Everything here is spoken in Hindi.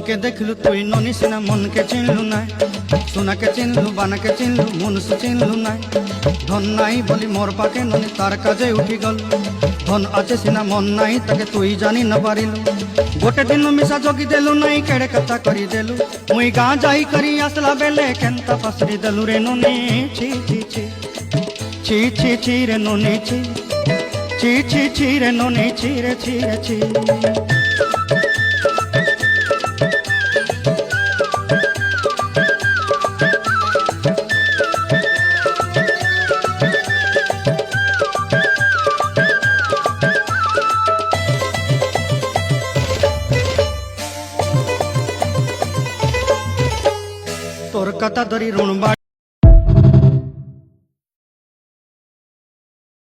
के देखलु तुई ननी सिना मन के चिनलु ना सोना के चिनलु बाना के चिनलु मुनुष चिनलु ना धन नाई बोली मोर पाके ननी तार काजे उठी गल धन आचे सिना मन नाई ताके तुई जानी न पारिलु गोटे दिन मिसा जोगी देलु नाई केड़े कथा करी देलु मुई गाँ जाई करी आसला बेले केंता पसरी देलु रे ननी छी छी छी छी छी छी रे ननी छी छी छी छी रे ननी छी रे छी रे छी तोर कथा धरी ऋण